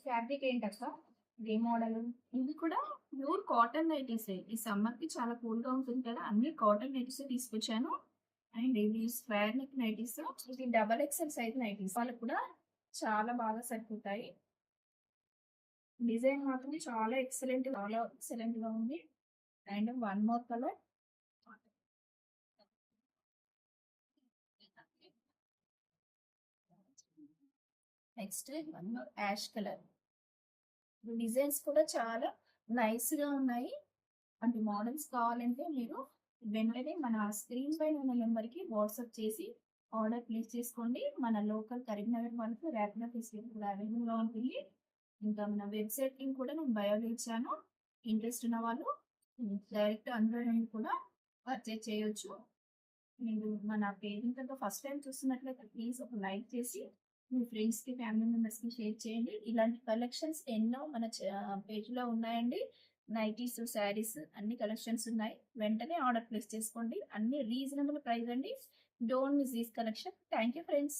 Fabric ఏంటక్క? ఏ model? ఇవి కూడా ప్యూర్ కాటన్ నైటీసే. ఈ సమ్మర్‌కి చాలా కూల్‌గా ఉంటుంది కదా! అన్ని కాటన్ నైటీసే తీసుకొచ్చాను. అండ్ ఇవి స్క్వేర్ నెక్ నైటీస్. ఇది డబల్ ఎక్సెల్ సైజ్ నైటీస్. వాళ్ళకి కూడా చాలా బాగా సరిపోతాయి. డిజైన్ మాత్రం చాలా ఎక్సలెంట్‌గా ఉంది. And one more colour. Next one more ash colour. Designs కూడా చాలా నైస్‌గా ఉన్నాయి. అంటే మోడల్స్ కావాలంటే మీరు వెంటనే మన స్క్రీన్ పైన ఉన్న నెంబర్‌కి వాట్సాప్ చేసి ఆర్డర్ ప్లేస్ చేసుకోండి. మన లోకల్ కరీంనగర్ వాళ్ళకి ర్యాపిడో ఫెసిలిటీ కూడా అవైలబుల్‌గా ఉంటుంది. ఇంకా మన వెబ్‌సైట్ లింక్ కూడా నేను బయోలో ఇచ్చాను. ఇంట్రెస్ట్ ఉన్న వాళ్ళు డైరెక్ట్ అందులో నుండి కూడా పర్చేజ్ చేయొచ్చు. మీరు మన పేజ్‌ని కనుక ఫస్ట్ టైం చూస్తున్నట్లయితే ప్లీజ్ ఒక లైక్ చేసి మీ ఫ్రెండ్స్‌కి, ఫ్యామిలీ మెంబర్స్‌కి షేర్ చేయండి. ఇలాంటి కలెక్షన్స్ ఎన్నో మన పేజ్‌లో ఉన్నాయండి. నైటీస్, శారీస్ అన్ని కలెక్షన్స్ ఉన్నాయి. వెంటనే ఆర్డర్ ప్లేస్ చేసుకోండి. అన్ని రీజనబుల్ ప్రైస్ అండి. Don't miss this collection. Thank you friends.